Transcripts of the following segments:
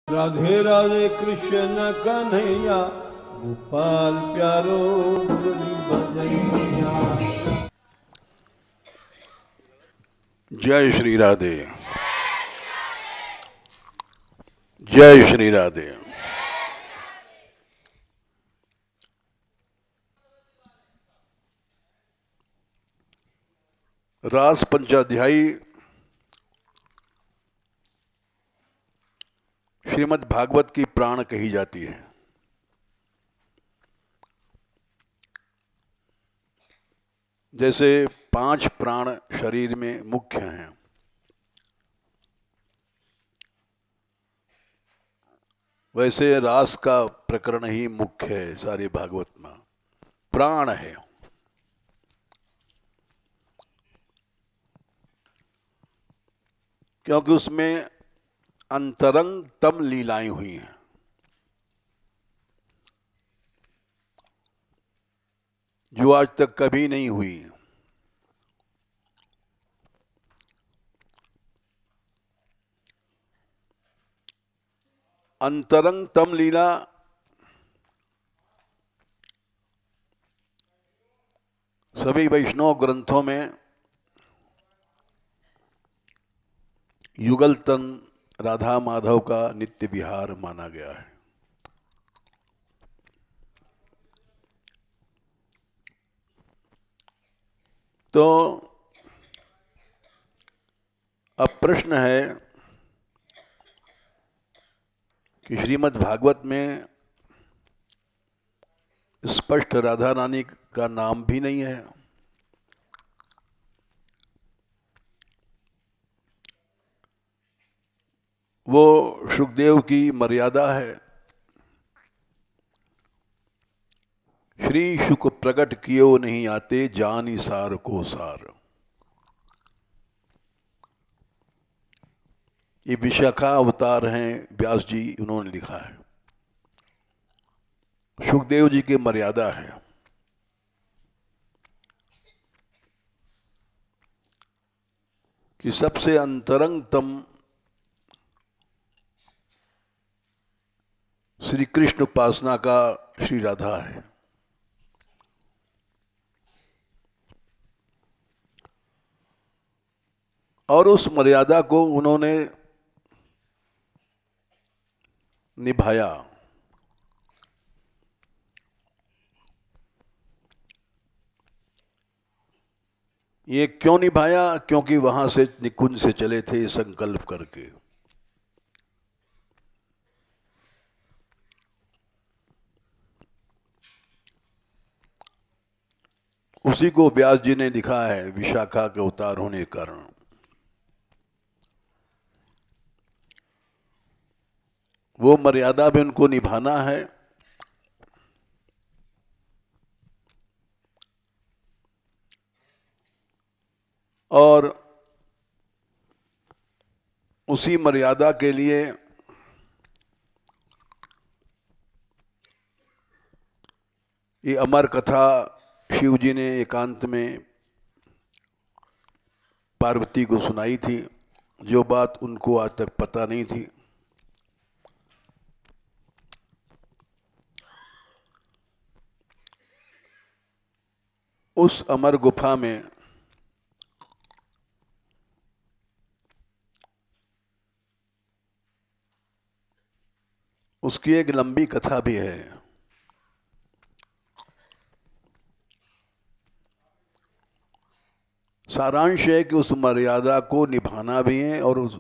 राधे राधे कृष्ण कन्हैया गोपाल प्यारो मुरली बजैया। जय श्री राधे। जय श्री राधे। रास पंचाध्यायी श्रीमद् भागवत की प्राण कही जाती है। जैसे 5 प्राण शरीर में मुख्य हैं, वैसे रास का प्रकरण ही मुख्य है। सारे भागवत में प्राण है, क्योंकि उसमें अंतरंगतम लीलाएं हुई हैं, जो आज तक कभी नहीं हुई। अंतरंगतम लीला सभी वैष्णव ग्रंथों में युगलतन राधा माधव का नित्य विहार माना गया है। तो अब प्रश्न है कि श्रीमद् भागवत में स्पष्ट राधा रानी का नाम भी नहीं है, वो सुखदेव की मर्यादा है। श्री शुक प्रकट कियो नहीं आते, जानी सार को सार। ये विशाखा अवतार हैं, व्यास जी उन्होंने लिखा है। सुखदेव जी की मर्यादा है कि सबसे अंतरंगतम श्री कृष्ण उपासना का श्री राधा है। और उस मर्यादा को उन्होंने निभाया। ये क्यों निभाया? क्योंकि वहां से निकुंज से चले थे संकल्प करके। उसी को व्यास जी ने लिखा है विशाखा के अवतार होने के कारण। वो मर्यादा भी उनको निभाना है, और उसी मर्यादा के लिए ये अमर कथा शिव जी ने एकांत में पार्वती को सुनाई थी, जो बात उनको आज तक पता नहीं थी। उस अमर गुफा में उसकी एक लंबी कथा भी है। सारांश है कि उस मर्यादा को निभाना भी है और उस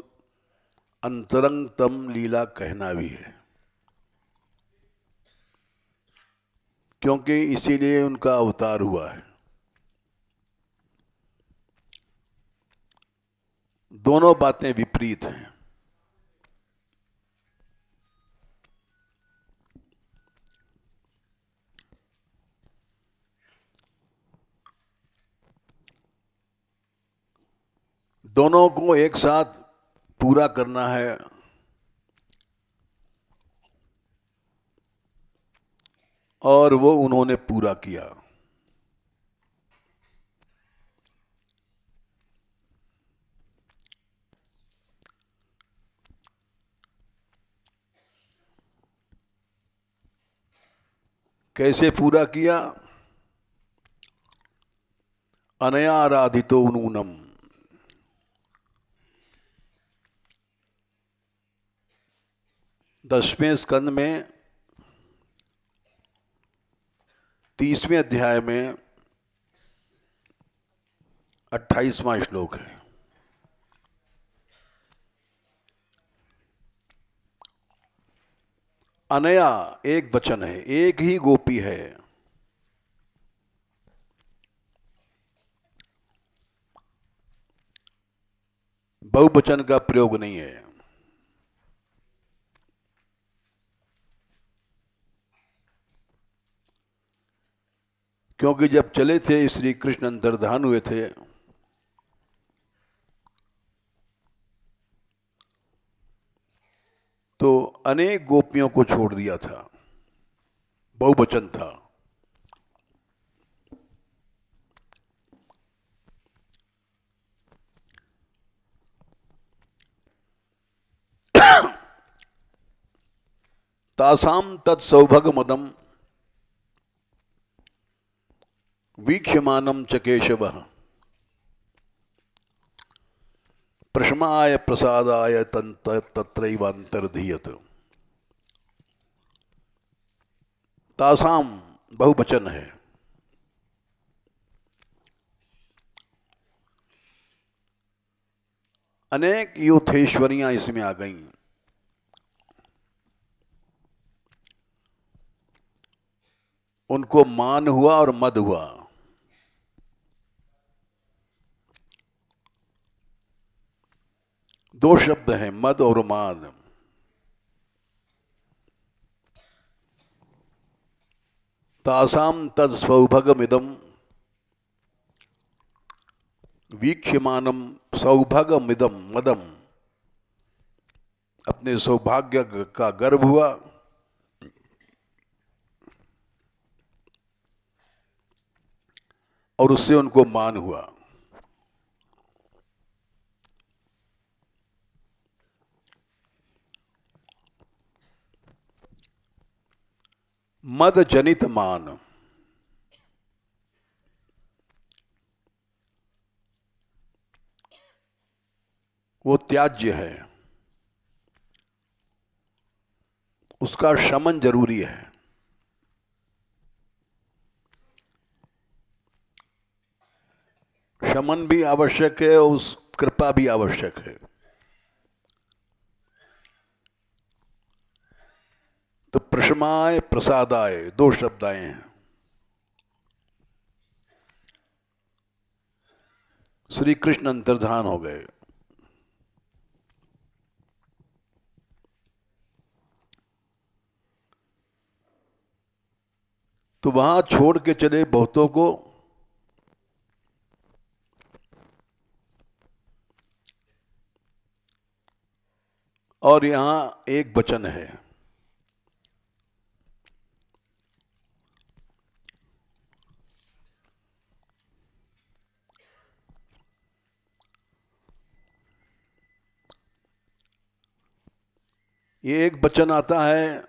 अंतरंगतम लीला कहना भी है, क्योंकि इसीलिए उनका अवतार हुआ है। दोनों बातें विपरीत हैं। दोनों को एक साथ पूरा करना है, और वो उन्होंने पूरा किया। कैसे पूरा किया? अनया आराधितो नूनम, 10वें स्कंद में 30वें अध्याय में 28वां श्लोक है। अनया एक वचन है, एक ही गोपी है। बहुवचन का प्रयोग नहीं है। क्योंकि जब चले थे श्री कृष्ण अंतर्धान हुए थे तो अनेक गोपियों को छोड़ दिया था, बहुवचन था। तासाम तत्सौभग मदम वीक्ष्यमानम च केशवः प्रशमाय प्रसादाय तत्रैवान्तर्धीयत। तासाम बहुवचन है। अनेक यूथेश्वरियां इसमें आ गईं। उनको मान हुआ और मद हुआ। दो शब्द हैं, मद और मान। तासाम तत्सौभगमिदम वीक्ष्यमानम सौभगमिदम मदम, अपने सौभाग्य का गर्व हुआ और उससे उनको मान हुआ। मद जनित मान, वो त्याज्य है, उसका शमन जरूरी है। शमन भी आवश्यक है, उस कृपा भी आवश्यक है। तो प्रशमाय प्रसादाय दो शब्द आए हैं। श्री कृष्ण अंतर्धान हो गए। तो वहां छोड़ के चले बहुतों को, और यहां एक वचन है। ये एक वचन आता है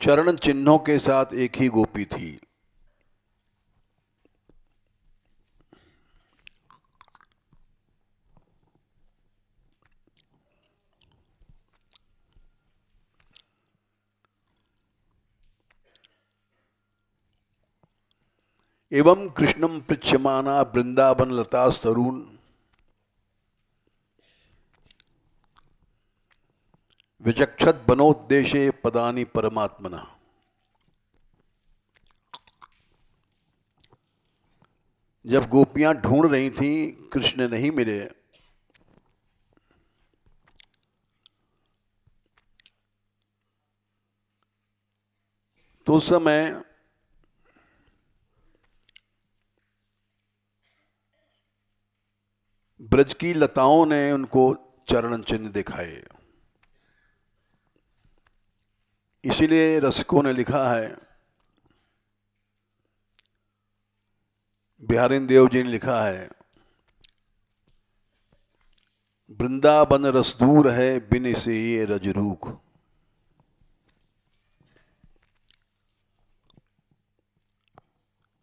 चरण चिन्हों के साथ। एक ही गोपी थी। एवं कृष्णम पृच्छमाना वृंदावन लता तरुण विचक्षत बनोद्देशे पदानि परमात्मना। जब गोपियां ढूंढ रही थी, कृष्ण नहीं मिले, तो उस समय ब्रज की लताओं ने उनको चरण चिन्ह दिखाए। इसीलिए रसिकों ने लिखा है, बिहारी देव जी ने लिखा है वृंदावन रस दूर है बिन से ये रजरूख।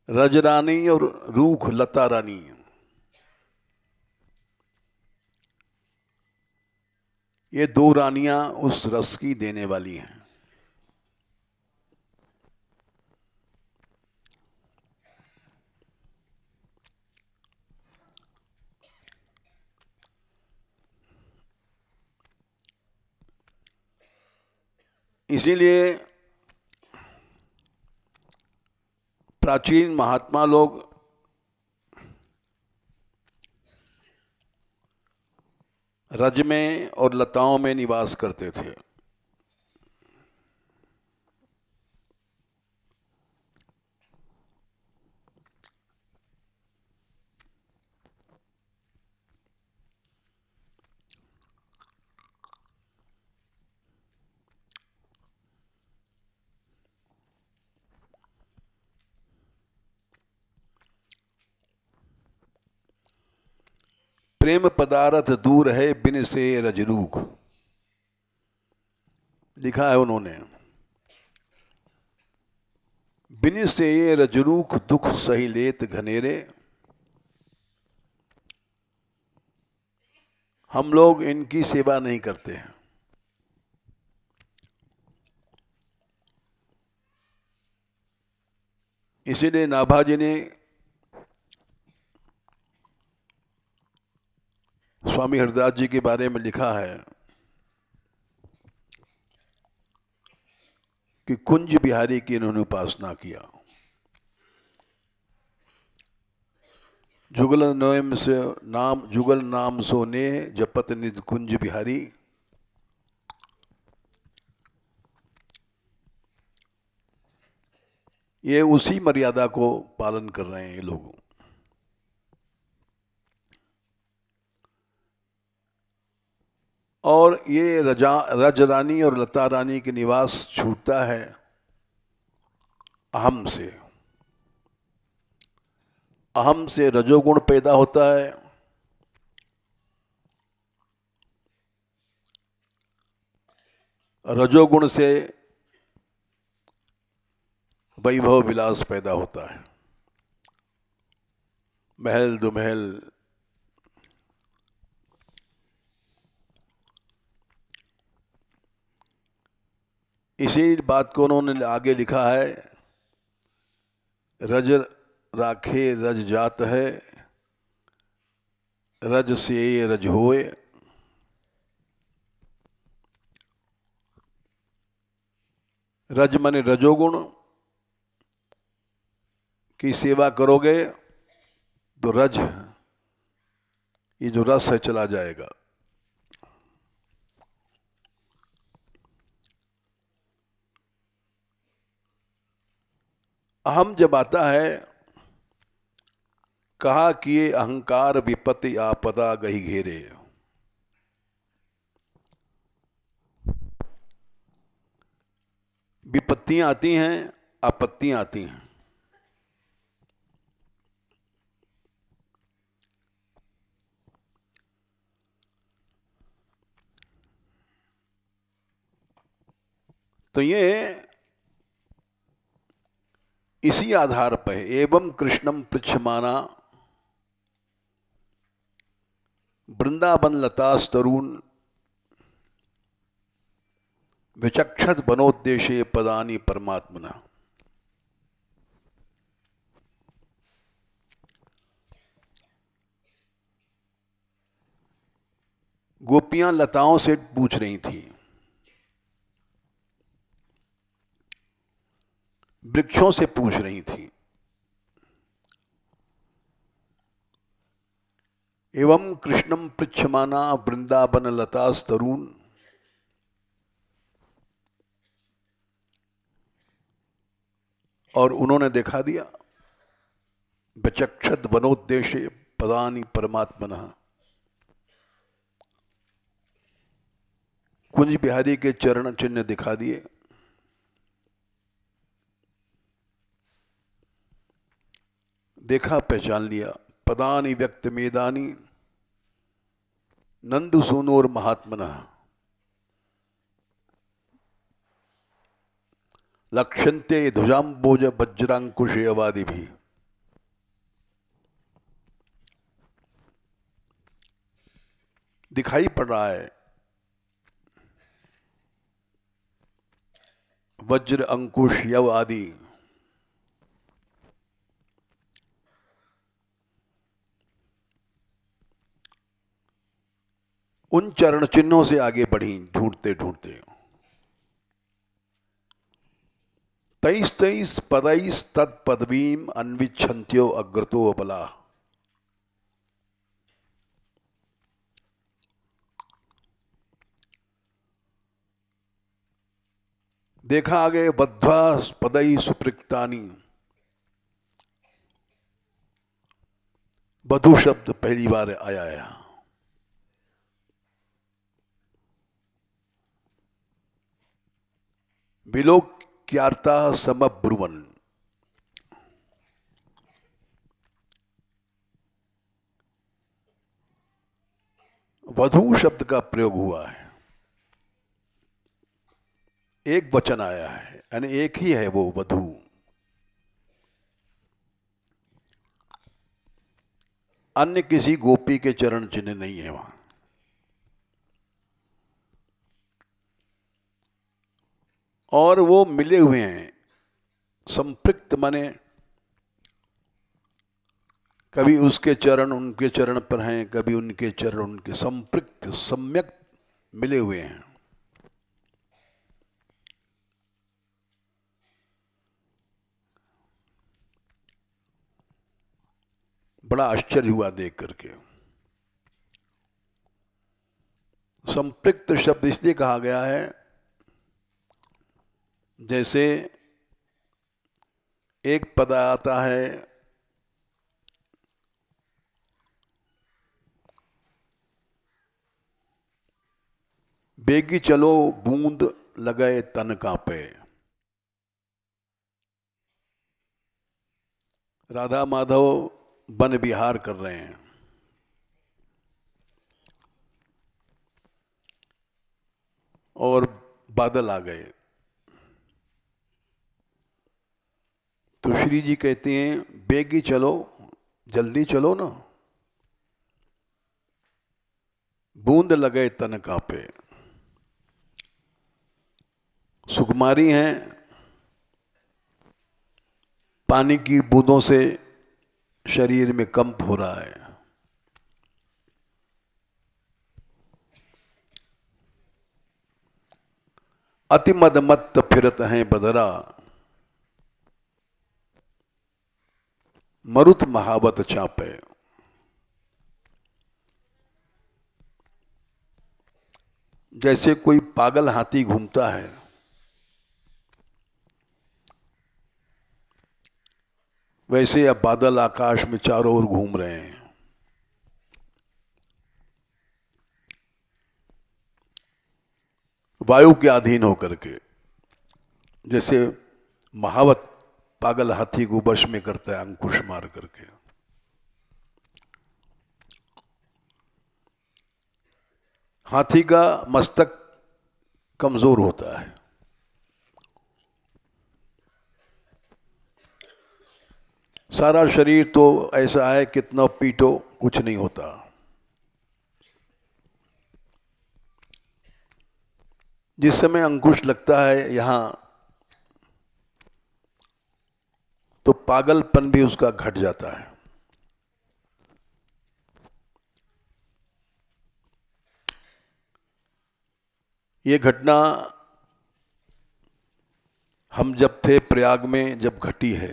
रजरानी और रूख लता रानी, ये दो रानियां उस रस की देने वाली हैं। इसीलिए प्राचीन महात्मा लोग रज में और लताओं में निवास करते थे। प्रेम पदार्थ दूर है बिन से रजरूख, लिखा है उन्होंने। बिन से ये रजरूख दुख सही लेत घनेरे। हम लोग इनकी सेवा नहीं करते हैं। इसीलिए नाभाजी ने स्वामी हरदास जी के बारे में लिखा है कि कुंज बिहारी की इन्होंने उपासना किया। जुगल नाम सोने जपत निज कुंज बिहारी। ये उसी मर्यादा को पालन कर रहे हैं ये लोग। और ये रज रानी और लता रानी के निवास छूटता है अहम से। अहम से रजोगुण पैदा होता है, रजोगुण से वैभव विलास पैदा होता है। महल दुमहल, इसी बात को उन्होंने आगे लिखा है, रज राखे रज जात है, रज से रज होए। रज माने रजोगुण की सेवा करोगे तो रज, ये जो रस है, चला जाएगा। अहम जब आता है, कहा कि ये अहंकार विपत्ति आपदा गही घेरे। विपत्तियां आती हैं, आपत्तियां आती हैं। तो ये इसी आधार पर है। एवं कृष्णम पृच्छमाना वृंदावन लतास तरुण विचक्षत बनोद्देशे पदानी परमात्मना। गोपियां लताओं से पूछ रही थी, वृक्षों से पूछ रही थी। एवं कृष्णम पृच्छमाना वृंदावन लतास तरुण, और उन्होंने दिखा दिया। विचक्षत वनोद्देश्य पदानी परमात्मना। कुंज बिहारी के चरण चिन्ह दिखा दिए। देखा, पहचान लिया। पदानी व्यक्त मेदानी, नंदु सूनोर महात्मनः लक्ष्यन्ते ध्वजाम्बोज वज्रांकुशेयवादि भी। दिखाई पड़ रहा है वज्र अंकुश यव आदि उन चरण चिन्हों से आगे बढ़ी ढूंढते ढूंढते। 23 पदैस तत्पदवीम अन्विच्छन्त्यो अग्रतो अबला। देखा आगे बद्ध्वा पदई सुप्रक्तानी। वधु शब्द पहली बार आया है। विलोक्यार्ता समब्रुवन। वधु शब्द का प्रयोग हुआ है, एक वचन आया है, यानी एक ही है वो वधु। अन्य किसी गोपी के चरण चिन्ह नहीं है वहां। और वो मिले हुए हैं, संपृक्त माने कभी उसके चरण उनके चरण पर हैं, कभी उनके चरण उनके, संपृक्त सम्यक मिले हुए हैं। बड़ा आश्चर्य हुआ देख करके। संपृक्त शब्द इसलिए कहा गया है जैसे एक पद आता है बेगी चलो बूंद लगाए तन कांपे। राधा माधव वन विहार कर रहे हैं और बादल आ गए, तो श्री जी कहते हैं बेगी चलो, जल्दी चलो ना, बूंद लगे तन कांपे। सुकुमारी हैं, पानी की बूंदों से शरीर में कंप हो रहा है। अति मदमत्त फिरत हैं बदरा, मरुत महावत चापे। जैसे कोई पागल हाथी घूमता है, वैसे अब बादल आकाश में चारों ओर घूम रहे हैं। वायु के अधीन होकर के, जैसे महावत पागल हाथी को वश में करता है अंकुश मार करके। हाथी का मस्तक कमजोर होता है, सारा शरीर तो ऐसा है कितना पीटो कुछ नहीं होता। जिस समय अंकुश लगता है यहां, तो पागलपन भी उसका घट जाता है। ये घटना हम जब थे प्रयाग में, जब घटी है।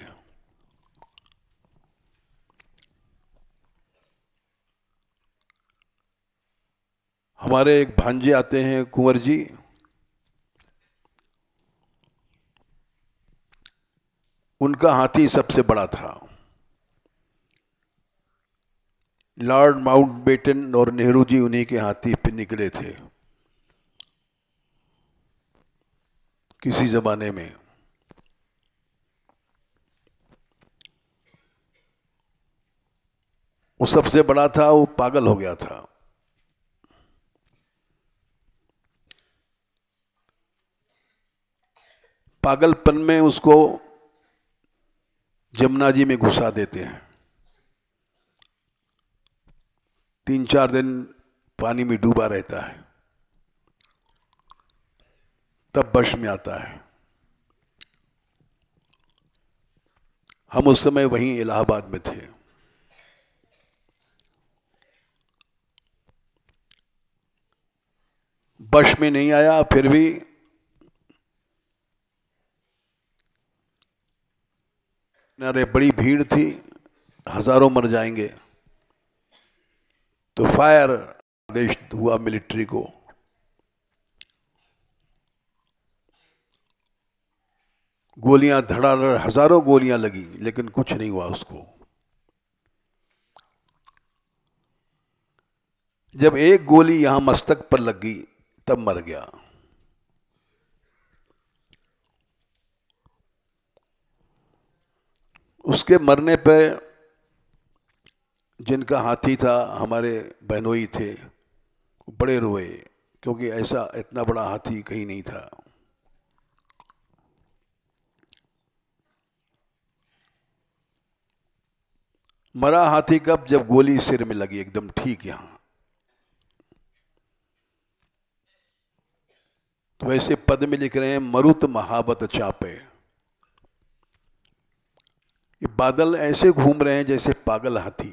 हमारे एक भांजे आते हैं कुंवर जी, उनका हाथी सबसे बड़ा था। लॉर्ड माउंटबेटन और नेहरू जी उन्हीं के हाथी पे निकले थे किसी जमाने में। वो सबसे बड़ा था, वो पागल हो गया था। पागलपन में उसको जमुना जी में घुसा देते हैं। 3-4 दिन पानी में डूबा रहता है, तब वश में आता है। हम उस समय वहीं इलाहाबाद में थे। वश में नहीं आया, फिर भी अरे बड़ी भीड़ थी, हजारों मर जाएंगे, तो फायर आदेश हुआ मिलिट्री को। गोलियां धड़ाधड़, हजारों गोलियां लगी, लेकिन कुछ नहीं हुआ उसको। जब एक गोली यहां मस्तक पर लगी तब मर गया। उसके मरने पर जिनका हाथी था, हमारे बहनोई थे, बड़े रोए, क्योंकि ऐसा इतना बड़ा हाथी कहीं नहीं था। मरा हाथी कब? जब गोली सिर में लगी, एकदम ठीक यहां। तो वैसे पद में लिख रहे हैं, मरुत महाबत चापे। ये बादल ऐसे घूम रहे हैं जैसे पागल हाथी।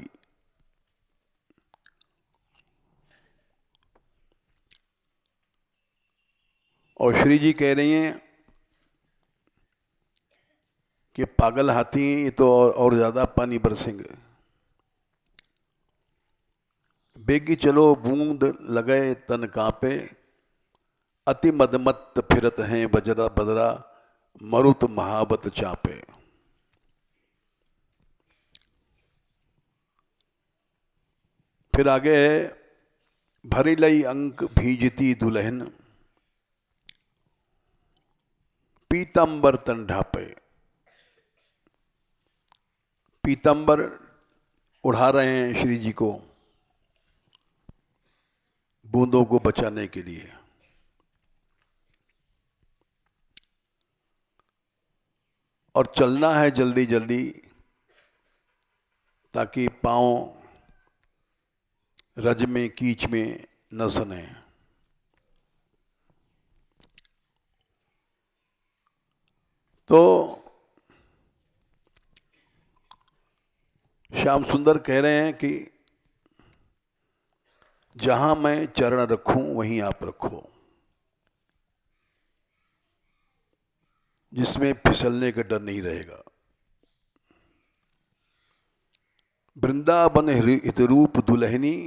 और श्री जी कह रही हैं कि पागल हाथी ये तो और ज्यादा पानी बरसेंगे। बेगी चलो बूंद लगे तन कांपे, अति मदमत्त फिरत हैं बजरा बदरा, मरुत महाबत चापे। फिर आगे है, भरी लई अंक भीजती दुल्हन, पीतंबर तन ढापे। पीतंबर उड़ा रहे हैं श्री जी को बूंदों को बचाने के लिए। और चलना है जल्दी जल्दी, ताकि पांव रज में कीच में न सने। तो श्याम सुंदर कह रहे हैं कि जहां मैं चरण रखूं वहीं आप रखो, जिसमें फिसलने का डर नहीं रहेगा। वृंदावन हितरूप दुल्हनी,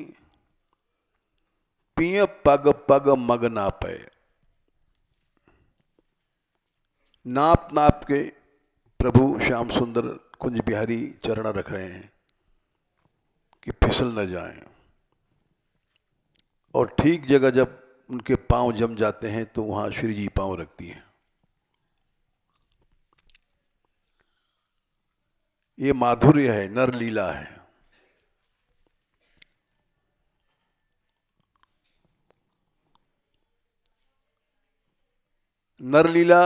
पिय पग पग मग नापे। नाप नाप के प्रभु श्याम सुंदर कुंज बिहारी चरण रख रहे हैं कि फिसल न जाएं। और ठीक जगह जब उनके पांव जम जाते हैं तो वहां श्री जी पांव रखती हैं। ये माधुर्य है, नर लीला है। नर लीला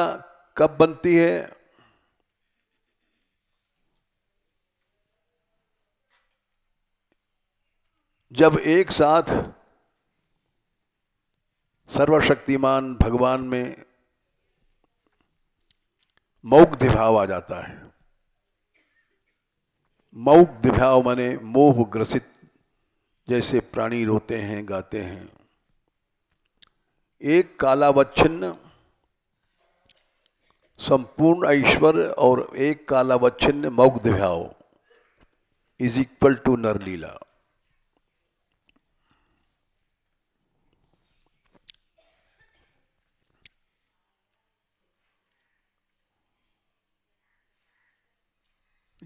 कब बनती है? जब एक साथ सर्वशक्तिमान भगवान में मौग्ध भाव आ जाता है। मौग्ध भाव माने मोह ग्रसित, जैसे प्राणी रोते हैं गाते हैं। एक कालावच्छिन्न संपूर्ण ऐश्वर्य और एक कालावच्छिन्न मौग्ध भाव इज इक्वल टू नर लीला।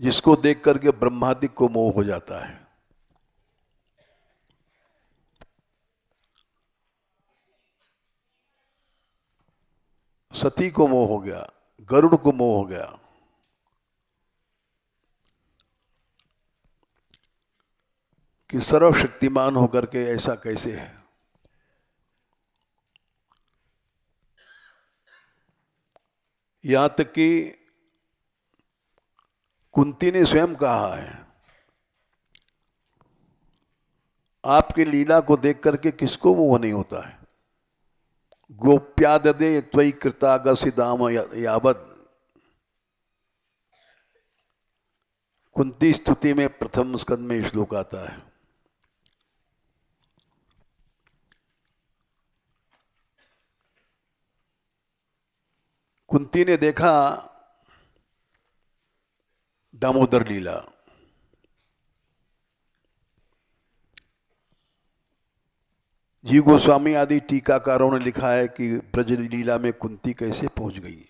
जिसको देख करके ब्रह्मादि को मोह हो जाता है। सती को मोह हो गया, गरुड़ को मोह हो गया। कि सर्वशक्तिमान होकर के ऐसा कैसे है। यहां तक कि कुंती ने स्वयं कहा है, आपकी लीला को देख करके किसको मोह नहीं होता है। गोप्याददे त्वयि कृतागसि दाम यावद, कुंती स्तुति में प्रथम स्कंद में श्लोक आता है। कुंती ने देखा दामोदर लीला, जीव गोस्वामी आदि टीकाकारों ने लिखा है कि ब्रज लीला में कुंती कैसे पहुंच गई।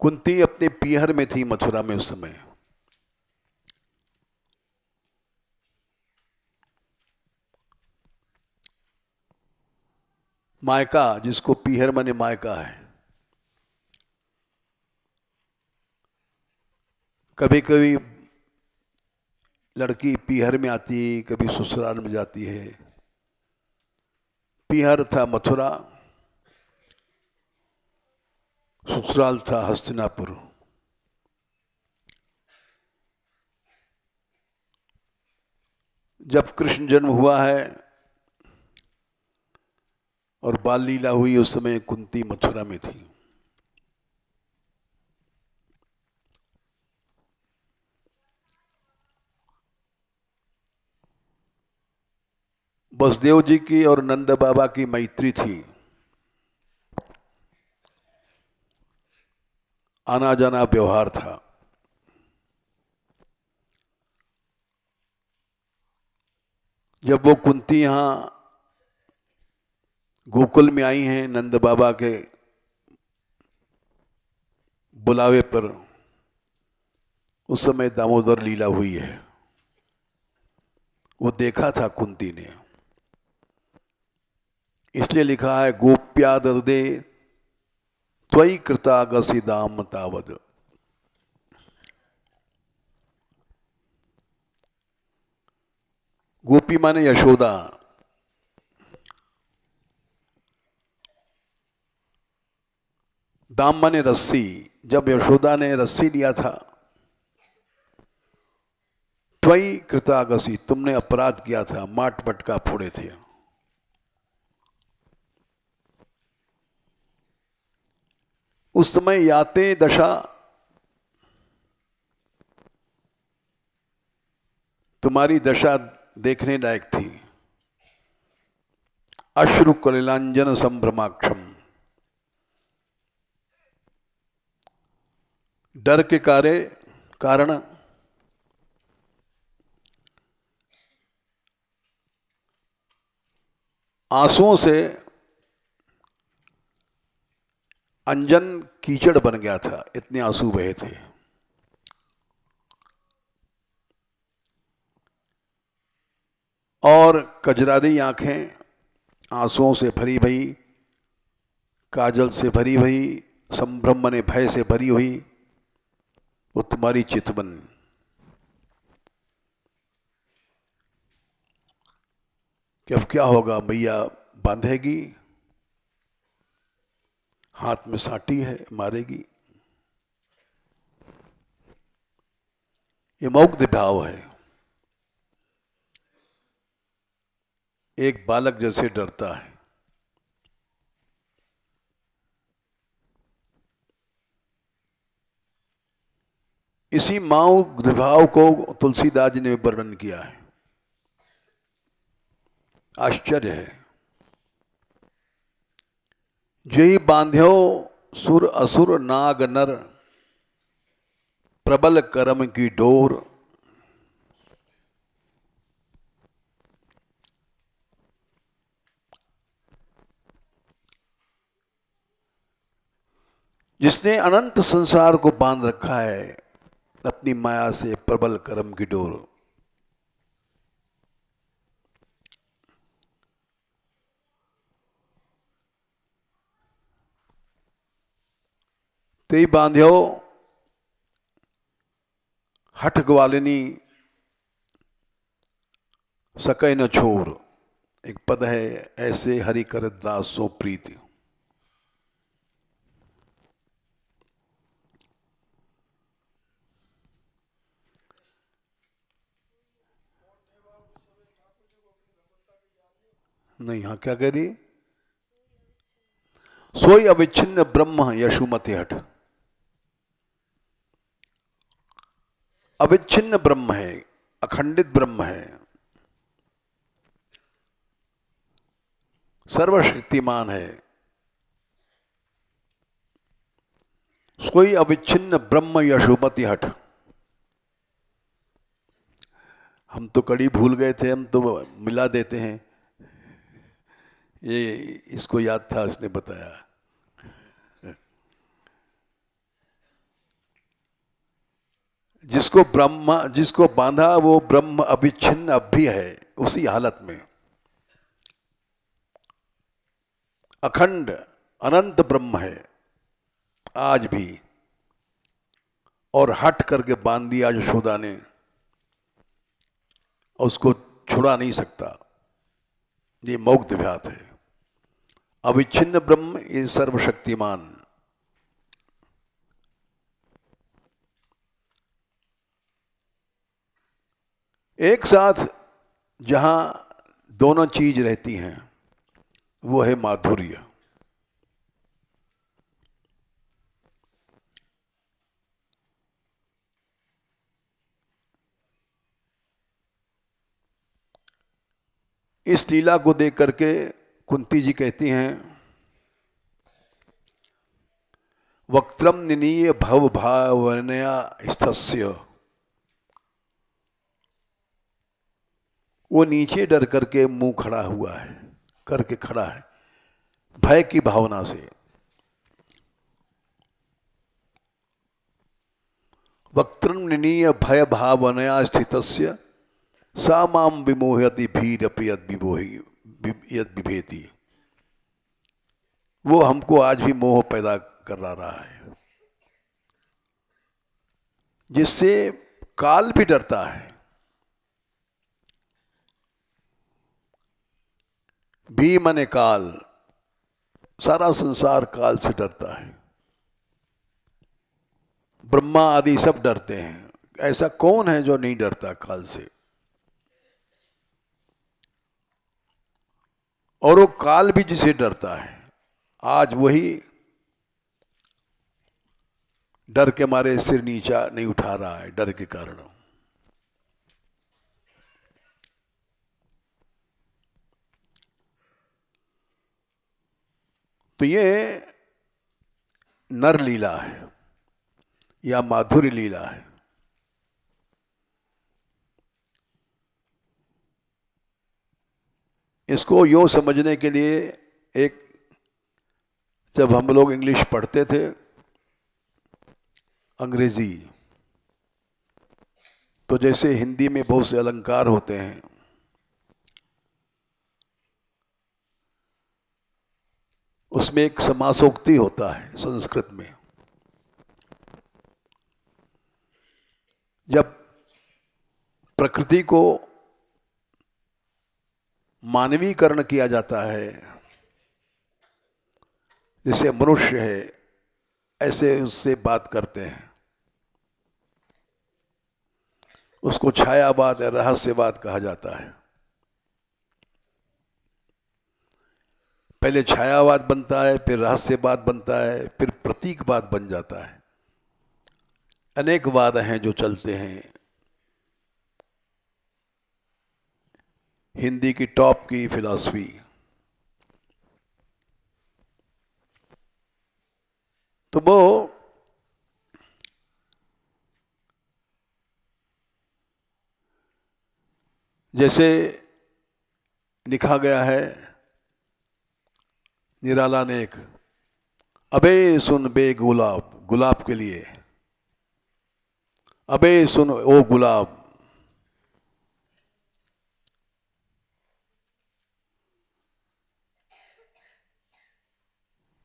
कुंती अपने पीहर में थी मथुरा में उस समय। मायका, जिसको पीहर माने मायका है, कभी कभी लड़की पीहर में आती, कभी ससुराल में जाती है। पीहर था मथुरा, ससुराल था हस्तिनापुर। जब कृष्ण जन्म हुआ है और बाल लीला हुई, उस समय कुंती मथुरा में थी। बसदेव जी की और नंद बाबा की मैत्री थी, आना जाना व्यवहार था। जब वो कुंती यहां गोकुल में आई हैं नंद बाबा के बुलावे पर, उस समय दामोदर लीला हुई है, वो देखा था कुंती ने। इसलिए लिखा है गोप्याददे त्वयि कृतागसि दाम तावद। गोपी माने यशोदा, दाम माने रस्सी। जब यशोदा ने रस्सी लिया था, त्वयि कृतागसि, तुमने अपराध किया था, माट पटका फोड़े थे। उस समय याते दशा तुम्हारी दशा देखने लायक थी। अश्रु कलिलांजन संभ्रमाक्षम, डर के कारण आंसुओं से अंजन कीचड़ बन गया था, इतने आंसू बहे थे। और कजरादी आंखें आंसुओं से भरी भई, काजल से भरी भई, संभ्रम मने भय से भरी हुई वो तुम्हारी चितवन। कि अब क्या होगा, मैया बांधेगी, हाथ में साटी है, मारेगी। ये मौग्ध भाव है, एक बालक जैसे डरता है। इसी मौग्ध भाव को तुलसीदास जी ने वर्णन किया है। आश्चर्य है। जय बांध्यो सुर असुर नाग नर, प्रबल करम की डोर। जिसने अनंत संसार को बांध रखा है अपनी माया से, प्रबल करम की डोर। ते बांध्यो हठ ग्वालिनी सकै न छोर, एक पद है, ऐसे हरि कर दास सो प्रीति। नहीं, हाँ क्या कह रही? सोई अविच्छिन्न ब्रह्म यशुमति हट। अविच्छिन्न ब्रह्म है, अखंडित ब्रह्म है, सर्वशक्तिमान है। सोई अविच्छिन्न ब्रह्म यशुमति हट। हम तो कड़ी भूल गए थे, हम तो मिला देते हैं। ये इसको याद था, इसने बताया। जिसको बांधा वो ब्रह्म अविच्छिन्न अब भी है, उसी हालत में अखंड अनंत ब्रह्म है आज भी। और हट करके बांध दिया यशोदा ने, और उसको छुड़ा नहीं सकता। ये मौक्त व्यात है। अविच्छिन्न ब्रह्म, ये सर्वशक्तिमान। एक साथ जहां दोनों चीज रहती हैं वो है माधुर्य। इस लीला को देख करके कुंती जी कहती हैं, वक्त्रम निनीय भव भावनया स्थस्य। वो नीचे डर करके मुंह खड़ा हुआ है, करके खड़ा है भय की भावना से। वक्त्रम निनीय भय भावनया स्थितस्य सा माम विमोहयति भीरपि यद विभेति। वो हमको आज भी मोह पैदा कर रहा है, जिससे काल भी डरता है। भी मने काल, सारा संसार काल से डरता है। ब्रह्मा आदि सब डरते हैं, ऐसा कौन है जो नहीं डरता काल से? और वो काल भी जिसे डरता है, आज वही डर के मारे सिर नीचा नहीं उठा रहा है, डर के कारण। तो ये नर लीला है या माधुर्य लीला है। इसको यूं समझने के लिए, एक जब हम लोग इंग्लिश पढ़ते थे, अंग्रेजी, तो जैसे हिंदी में बहुत से अलंकार होते हैं, उसमें एक समासोक्ति होता है संस्कृत में। जब प्रकृति को मानवीकरण किया जाता है, जैसे मनुष्य है ऐसे उससे बात करते हैं, उसको छायावाद या रहस्यवाद कहा जाता है। पहले छायावाद बनता है, फिर रहस्यवाद बनता है, फिर प्रतीकवाद बन जाता है। अनेक वाद हैं जो चलते हैं। हिंदी की टॉप की फिलॉसफी। तो वो जैसे लिखा गया है निराला ने एक, अबे सुन बे गुलाब, गुलाब के लिए, अबे सुन ओ गुलाब,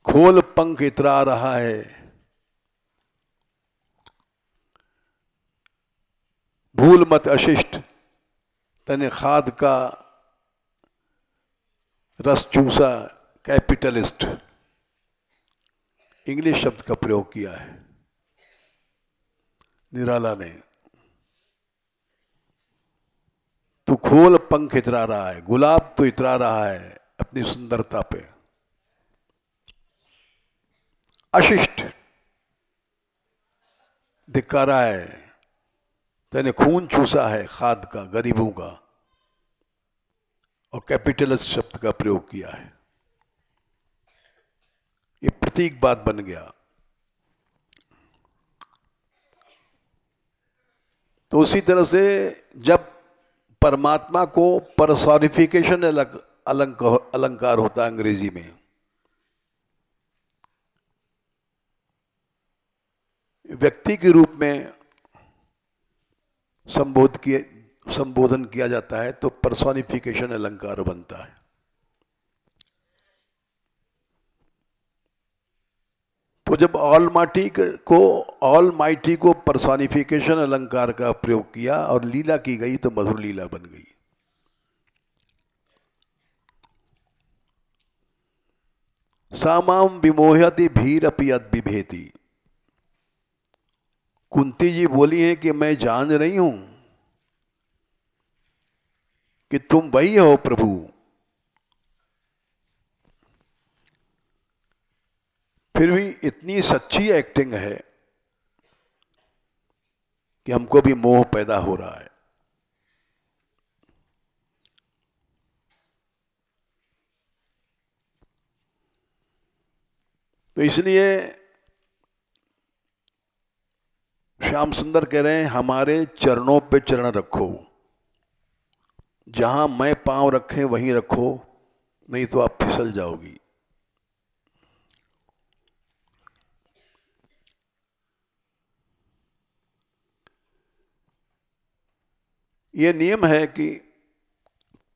खोल पंख इतरा रहा है, भूल मत अशिष्ट तने खाद का रस चूसा, कैपिटलिस्ट, इंग्लिश शब्द का प्रयोग किया है निराला ने। तू खोल पंख इतरा रहा है, गुलाब तो इतरा रहा है अपनी सुंदरता पे। अशिष्ट धिक्कारा है, तेने खून चूसा है खाद का, गरीबों का, और कैपिटलिस्ट शब्द का प्रयोग किया है। ये प्रतीक बात बन गया। तो उसी तरह से जब परमात्मा को पर्सोनिफिकेशन अलंकार होता है अंग्रेजी में, व्यक्ति के रूप में संबोधन किया जाता है तो पर्सोनिफिकेशन अलंकार बनता है। तो जब ऑल माइटी को पर्सोनिफिकेशन अलंकार का प्रयोग किया और लीला की गई तो मधुर लीला बन गई। सामाम विमोहति भीरपि अद्विभेति। कुंती जी बोली हैं कि मैं जान रही हूं कि तुम वही हो प्रभु, फिर भी इतनी सच्ची एक्टिंग है कि हमको भी मोह पैदा हो रहा है। तो इसलिए श्याम सुंदर कह रहे हैं हमारे चरणों पे चरण रखो, जहां मैं पांव रखे वहीं रखो, नहीं तो आप फिसल जाओगी। ये नियम है कि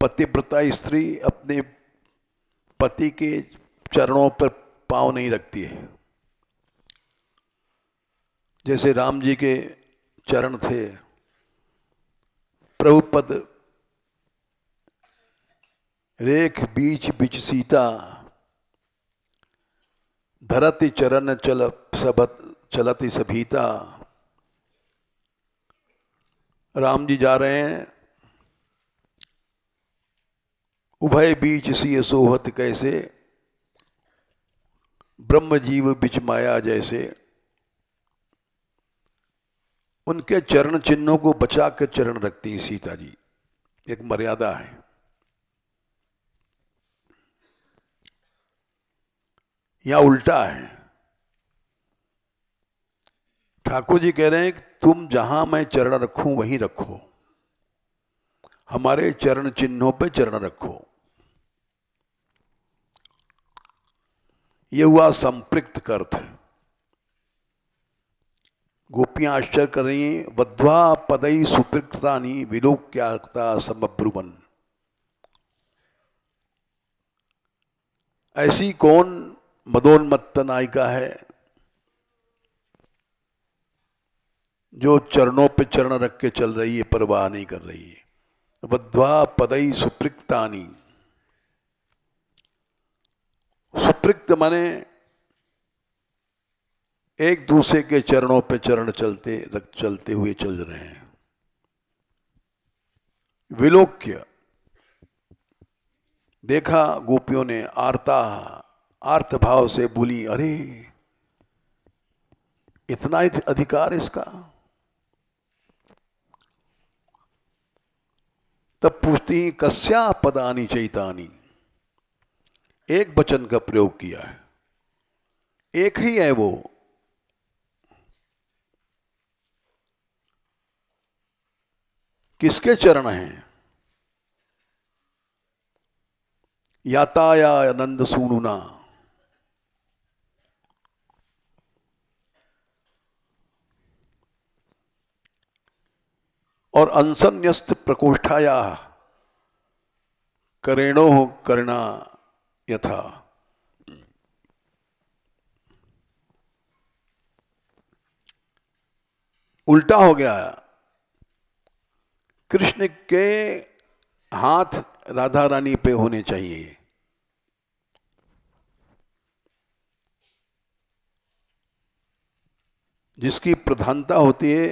पतिव्रता स्त्री अपने पति के चरणों पर पांव नहीं रखती है। जैसे राम जी के चरण थे, प्रभुपद रेख बीच बीच सीता, धरती चरण चलती सभीता। राम जी जा रहे हैं, उभय बीच सी सोहत कैसे, ब्रह्म जीव बिच माया जैसे। उनके चरण चिन्हों को बचा के चरण रखती हैं सीता जी, एक मर्यादा है। यहां उल्टा है। ठाकुर जी कह रहे हैं कि तुम जहां मैं चरण रखूं वहीं रखो, हमारे चरण चिन्हों पे चरण रखो। यह हुआ संपृक्त का अर्थ है। गोपियां आश्चर्य कर रही हैं, वध्वा पदई सुपृक्तानि विलोक्याता समब्रुवन। ऐसी कौन मदोन्मत्त नायिका है जो चरणों पे चरण रख के चल रही है, परवाह नहीं कर रही है। वध्वा पदई सुपृक्तानि, सुपृक्त माने एक दूसरे के चरणों पे चरण चलते हुए चल रहे हैं। विलोक्य, देखा गोपियों ने, आर्त भाव से बोली, अरे इतना अधिकार इसका। तब पूछती कस्या पदानी चैतानी, एक वचन का प्रयोग किया है, एक ही है वो। किसके चरण हैं? याताया नंद सूनुना, और अंसन्यस्त प्रकोष्ठाया करेणो करना यथा। उल्टा हो गया। कृष्ण के हाथ राधा रानी पे होने चाहिए। जिसकी प्रधानता होती है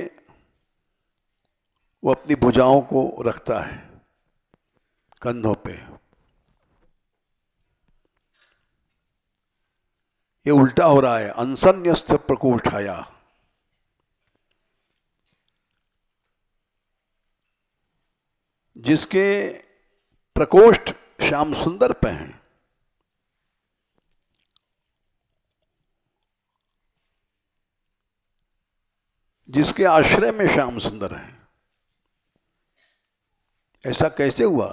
वो अपनी भुजाओं को रखता है कंधों पे। ये उल्टा हो रहा है। अंसन्यस्त प्रकोष्ठाया, जिसके प्रकोष्ठ श्याम सुंदर पे हैं, जिसके आश्रय में श्याम सुंदर है। ऐसा कैसे हुआ?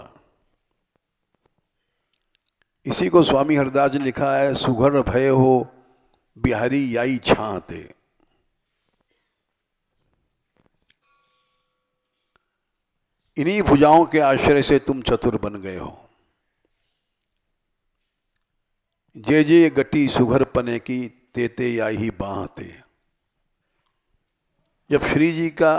इसी को स्वामी हरदास ने लिखा है, सुघर भय हो बिहारी याई छाते। इन्हीं भुजाओं के आश्रय से तुम चतुर बन गए हो। जे जे गटी सुघर पने की तेते या ही बाहते। जब श्री जी का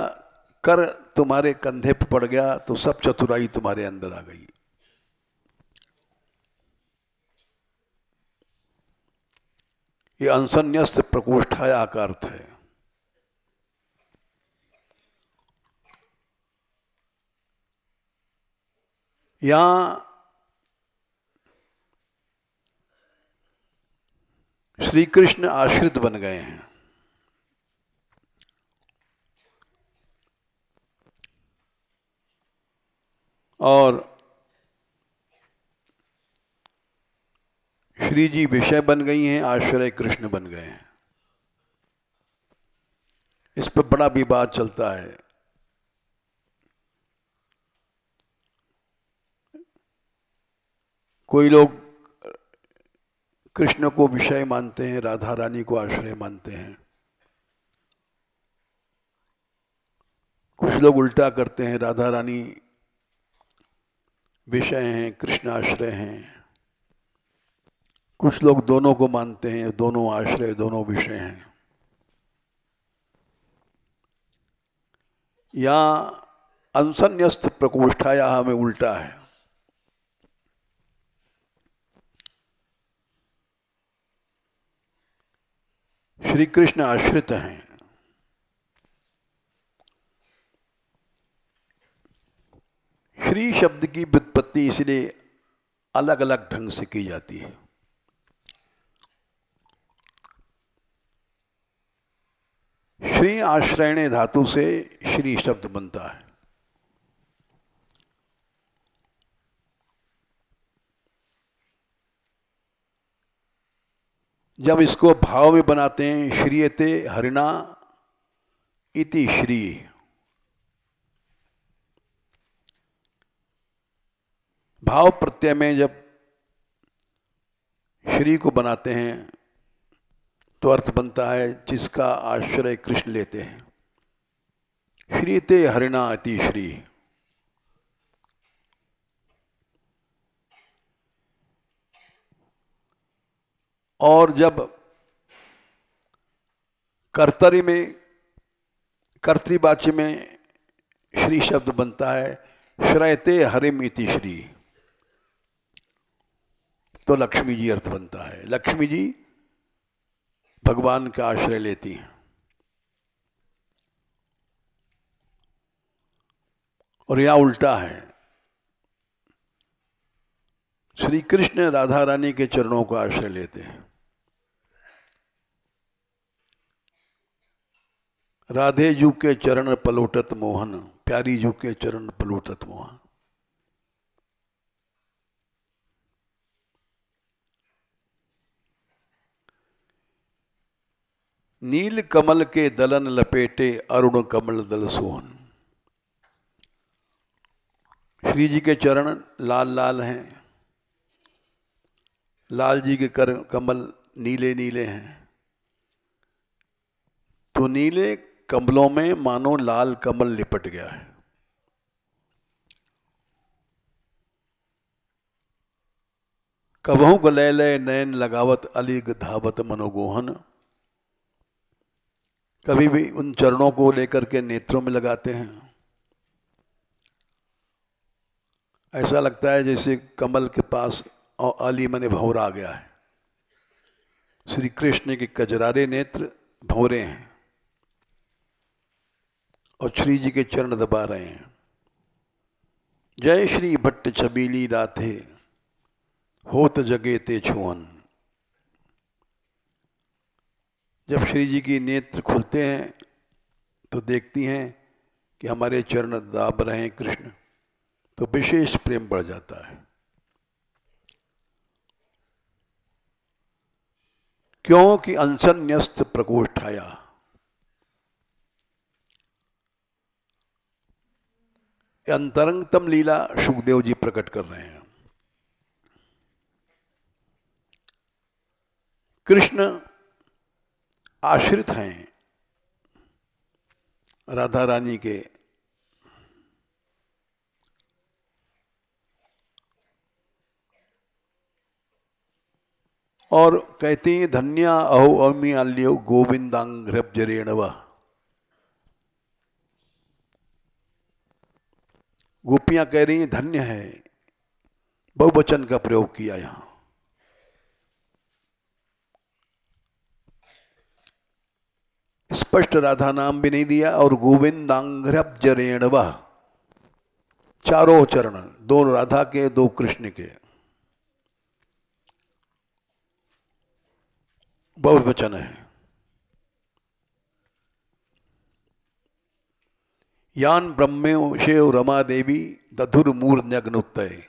कर तुम्हारे कंधे पर पड़ गया तो सब चतुराई तुम्हारे अंदर आ गई। ये अंसन्यस्त प्रकोष्ठाया का अर्थ है। यहां श्री कृष्ण आश्रित बन गए हैं। और श्री जी विषय बन गई हैं, आश्रय कृष्ण बन गए हैं। इस पर बड़ा विवाद चलता है। कोई लोग कृष्ण को विषय मानते हैं, राधा रानी को आश्रय मानते हैं। कुछ लोग उल्टा करते हैं, राधा रानी विषय हैं, कृष्ण आश्रय हैं। कुछ लोग दोनों को मानते हैं, दोनों आश्रय दोनों विषय हैं। या अंसन्यस्त प्रकोष्ठाया हमें उल्टा है। श्री कृष्ण आश्रित हैं। श्री शब्द की व्युत्पत्ति इसलिए अलग अलग ढंग से की जाती है। श्री आश्रयणे धातु से श्री शब्द बनता है। जब इसको भाव में बनाते हैं, श्रीयते हरिणा इति श्री, भाव प्रत्यय में जब श्री को बनाते हैं तो अर्थ बनता है जिसका आश्रय कृष्ण लेते हैं। श्रीते हरिणा इति श्री। और जब कर्तरी में, कर्तृवाच्य में श्री शब्द बनता है, श्रयते हरिम इति श्री, तो लक्ष्मी जी अर्थ बनता है। लक्ष्मी जी भगवान का आश्रय लेती हैं। और यह उल्टा है। श्री कृष्ण राधा रानी के चरणों का आश्रय लेते हैं। राधे जू के चरण पलोटत मोहन, प्यारी जू के चरण पलोटत मोहन। नील कमल के दलन लपेटे अरुण कमल दल सोहन। श्री जी के चरण लाल लाल हैं, लाल जी के कर कमल नीले नीले हैं। तो नीले कमलों में मानो लाल कमल लिपट गया है। कबहू गलैलय नयन लगावत अलिग धावत मनोगोहन। कभी भी उन चरणों को लेकर के नेत्रों में लगाते हैं। ऐसा लगता है जैसे कमल के पास आलिमन भंवर आ गया है। श्री कृष्ण के कजरारे नेत्र भंवरे हैं और श्री जी के चरण दबा रहे हैं। जय श्री भट्ट छबीली राधे होत जगे ते छुअन। जब श्री जी की नेत्र खुलते हैं तो देखती हैं कि हमारे चरण दाब रहे हैं कृष्ण, तो विशेष प्रेम बढ़ जाता है। क्योंकि अंसन्यस्त प्रकोष्ठाया, अंतरंगतम लीला सुखदेव जी प्रकट कर रहे हैं। कृष्ण आश्रित हैं राधा रानी के, और कहते हैं धन्या अहो अमी आल्यो गोविंदांग्रजरेणव। गोपियां कह रही हैं धन्य है, बहुवचन का प्रयोग किया यहां। स्पष्ट राधा नाम भी नहीं दिया और गोविंदांग्रजरेणव, चारों चरण, दो राधा के दो कृष्ण के, बहुवचन है। यान ब्रह्मेशेव रमा देवी दधुर मूर्धन्यग्नुत्तये।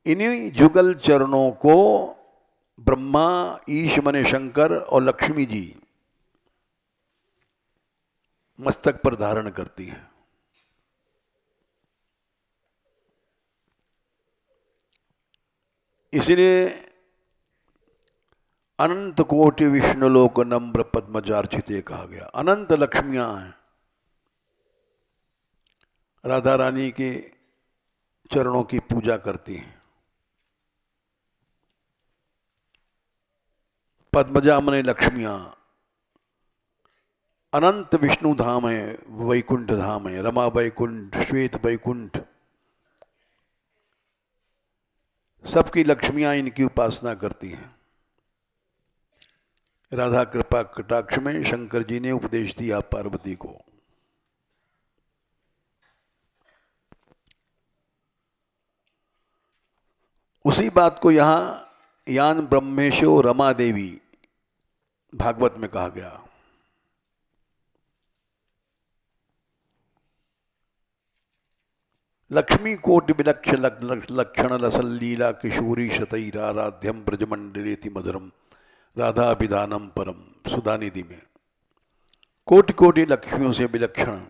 इन्हीं जुगल चरणों को ब्रह्मा, ईश मने शंकर और लक्ष्मी जी मस्तक पर धारण करती हैं। इसलिए अनंत कोटि विष्णुलोक नम्र पद्मजार्चिते कहा गया। अनंत लक्ष्मियां हैं राधा रानी के चरणों की पूजा करती हैं। पद्मजा मने लक्ष्मियां, अनंत विष्णु धाम है, वैकुंठ धाम है, रमा वैकुंठ, श्वेत वैकुंठ, सबकी लक्ष्मियां इनकी उपासना करती हैं। राधा कृपा कटाक्ष में शंकर जी ने उपदेश दिया पार्वती को। उसी बात को यहां यान ब्रह्मेशो रमा देवी भागवत में कहा गया। लक्ष्मी कोटि विलक्ष लक्षण लसल लीला किशोरी शतैराराध्यम ब्रजमंडलेति मधुरम राधाभिधानम परम। सुधानिधि में कोटि कोटि लक्ष्मियों से विलक्षण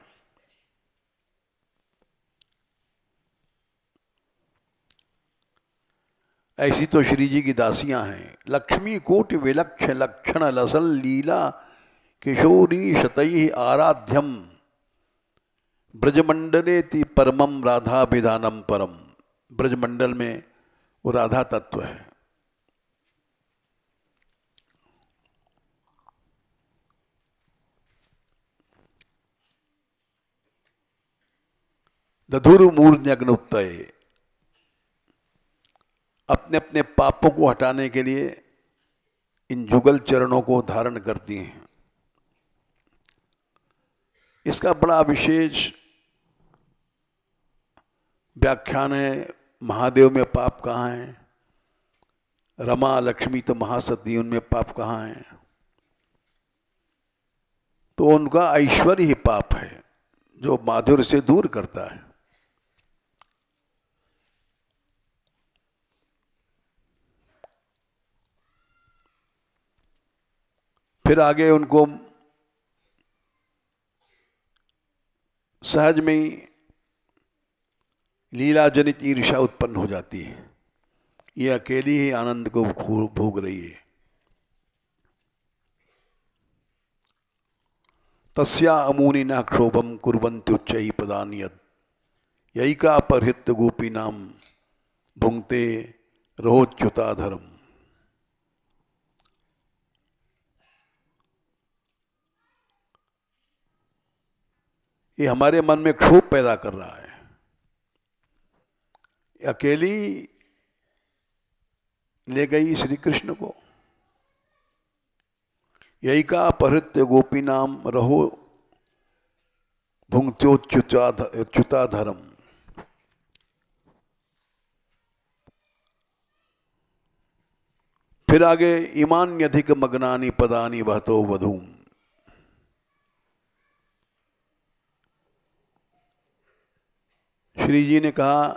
ऐसी तो श्री जी की दासियां हैं। लक्ष्मी कोटि विलक्ष लक्षण लसल लीला किशोरी शतै आराध्यम ब्रजमंडलेति परमम राधाभिधानम परम। ब्रजमंडल में वो राधा तत्व है। दधुरु मूर्धन्यग्नुत्तये, अपने अपने पापों को हटाने के लिए इन जुगल चरणों को धारण करती हैं। इसका बड़ा विशेष व्याख्यान है। महादेव में पाप कहाँ है, रमा लक्ष्मी तो महासती, उनमें पाप कहाँ है? तो उनका ऐश्वर्य ही पाप है जो माधुर्य से दूर करता है। फिर आगे उनको सहज में ही लीला जनित ईर्ष्या उत्पन्न हो जाती है। ये अकेली ही आनंद को भोग रही है। तस्या अमूनि न क्षोभम कुर्वन्ति उच्चैः पदानि यत् यैका परहित गोपी नाम भुंक्ते रोच्युताधरम। ये हमारे मन में क्षोभ पैदा कर रहा है। अकेली ले गई श्री कृष्ण को। यही का परित्य गोपी नाम रहो भुंक्त्योच्युता धर्म। फिर आगे इमान्यधिक मग्नानि पदानि वहतो वधूम। श्री जी ने कहा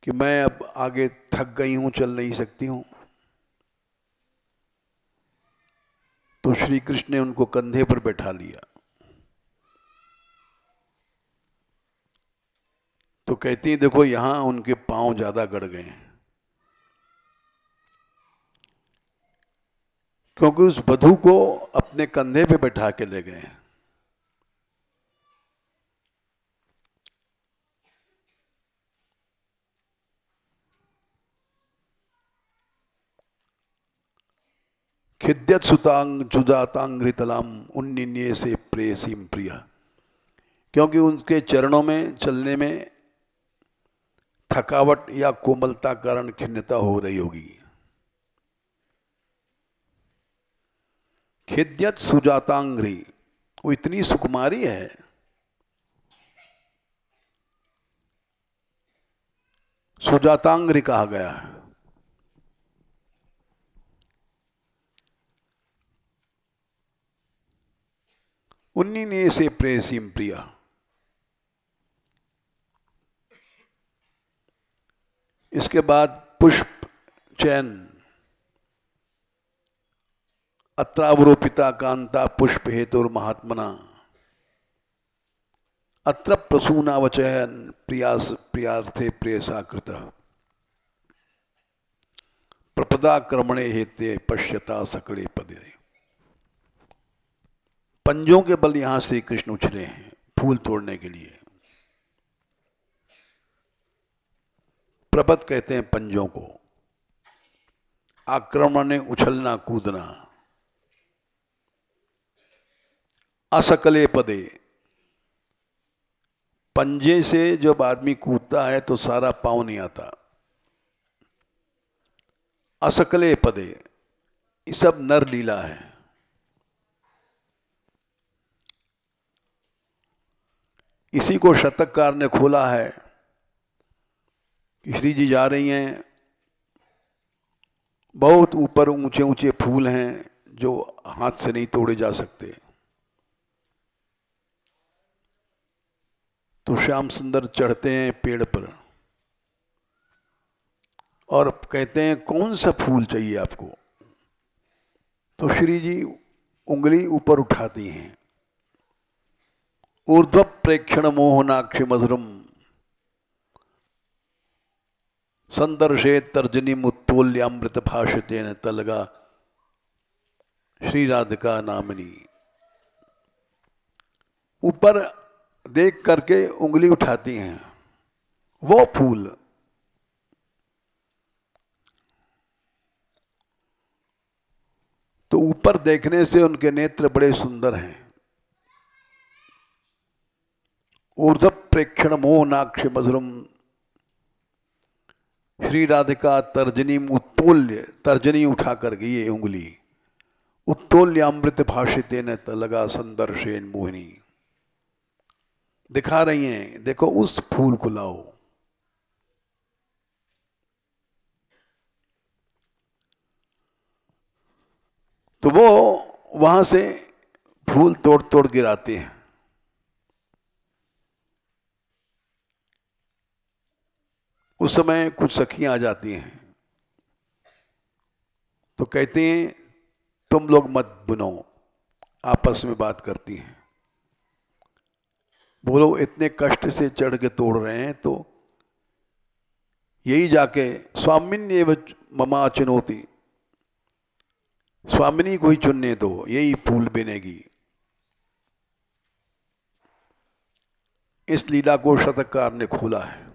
कि मैं अब आगे थक गई हूं, चल नहीं सकती हूं। तो श्री कृष्ण ने उनको कंधे पर बैठा लिया। तो कहती हैं देखो यहां उनके पांव ज्यादा गड़ गए हैं, क्योंकि उस वधू को अपने कंधे पे बैठा के ले गए हैं। खिद्यत सुतांग जुजातांग्रितलाम उन्निन्ये से प्रेसीम प्रिया। क्योंकि उनके चरणों में चलने में थकावट या कोमलता कारण खिन्नता हो रही होगी। खिद्यत सुजातांग्री, वो इतनी सुकुमारी है, सुजातांग्री कहा गया है। उन्हीं से प्रेसीम प्रिया। इसके बाद पुष्प चैन अत्रावरोपिता कांता पुष्प हेतुर महात्मना अत्र प्रसूनावचयन प्रियास प्रियार्थे प्रेयसाकृत प्रपदा कर्मणे हेते पश्यता सकले पदे। पंजों के बल यहां श्री कृष्ण उछले हैं फूल तोड़ने के लिए। प्रपद कहते हैं पंजों को। आक्रमण ने उछलना कूदना। असकले पदे, पंजे से जब आदमी कूदता है तो सारा पांव नहीं आता। असकले पदे, ये सब नर लीला है। इसी को शतककार ने खोला है कि श्री जी जा रही हैं, बहुत ऊपर ऊंचे ऊंचे फूल हैं जो हाथ से नहीं तोड़े जा सकते। तो श्याम सुंदर चढ़ते हैं पेड़ पर और कहते हैं कौन सा फूल चाहिए आपको। तो श्री जी उंगली ऊपर उठाती हैं। ऊर्ध्व प्रेक्षण मोहनाक्षि मधुरम संदर्शे तर्जनी मुत्तोल्यामृत भाषतेन तलगा श्री राधिका नामिनी। ऊपर देख करके उंगली उठाती हैं। वो फूल तो ऊपर देखने से उनके नेत्र बड़े सुंदर हैं। ऊर्ध्व प्रेक्षण मोहनाक्ष मधुरम श्री राधिका तर्जनी उत्तोल्य, तर्जनी उठा कर गई ये उंगली। उत्तोल्यामृत भाषितेन तलगा संदर्शेन मोहिनी, दिखा रही हैं देखो उस फूल को लाओ। तो वो वहां से फूल तोड़ तोड़ गिराते हैं। उस समय कुछ सखियां आ जाती हैं तो कहते हैं तुम लोग मत बुनो, आपस में बात करती हैं। बोलो इतने कष्ट से चढ़ के तोड़ रहे हैं तो यही जाके स्वामिन्येव ममा चुनौती, स्वामिनी को ही चुनने दो, यही फूल बिनेगी। इस लीला को शतककार ने खोला है।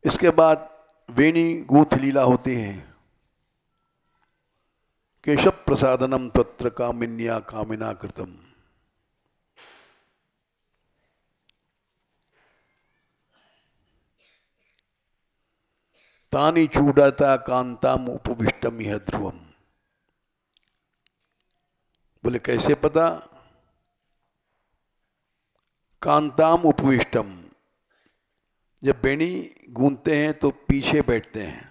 इसके बाद वेणी गूंथ लीला होती है। केशव प्रसादनम तत्र कामिन्या कामिना कृतम। तानि चूड़ाता कांताम उपविष्टम यह ध्रुवम। बोले कैसे पता? कांताम उपविष्टम, जब बेणी गूंथते हैं तो पीछे बैठते हैं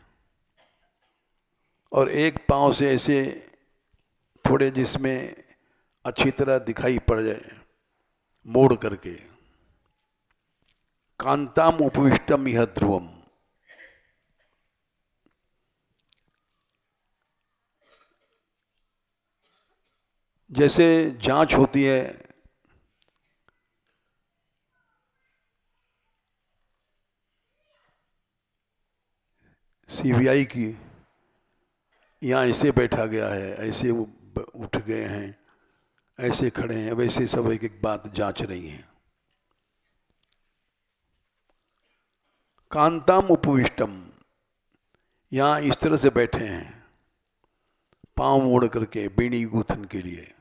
और एक पांव से ऐसे थोड़े जिसमें अच्छी तरह दिखाई पड़ जाए मोड़ करके। कांताम उपविष्टम यह ध्रुवम। जैसे जांच होती है सीबीआई की, यहाँ ऐसे बैठा गया है, ऐसे उठ गए हैं, ऐसे खड़े हैं, वैसे सब एक एक बात जांच रही हैं। कांताम उपविष्टम, यहाँ इस तरह से बैठे हैं पांव मोड़ करके बीड़ी गूंथन के लिए।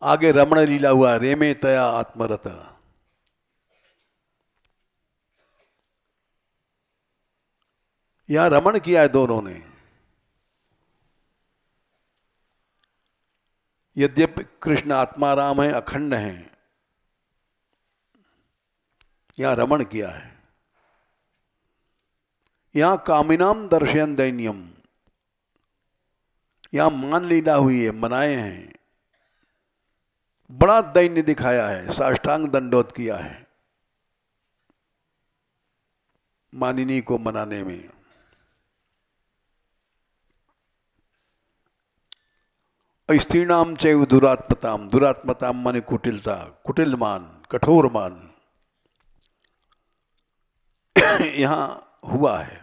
आगे रमण लीला हुआ, रेमे तया आत्मरत। यहां रमण किया है दोनों ने। यद्यपि कृष्ण आत्माराम है, अखंड हैं, यहां रमण किया है। यहां कामिनाम दर्शयन दैन्यम, यहां मान लीला हुई है, मनाए हैं, बड़ा दैन्य दिखाया है, साष्टांग दंडोत किया है मानिनी को मनाने में। स्त्रीणाम चैव दुरात्मताम, दुरात्मताम माने कुटिलता, कुटिल मान, कठोर मान यहां हुआ है।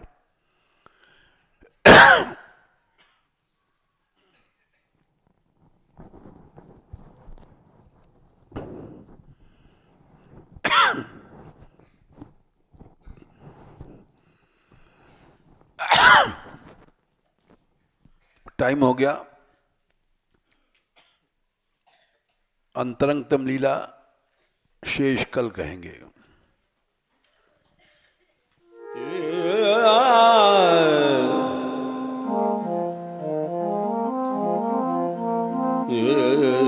टाइम हो गया। अंतरंगतम लीला शेष कल कहेंगे। Yeah.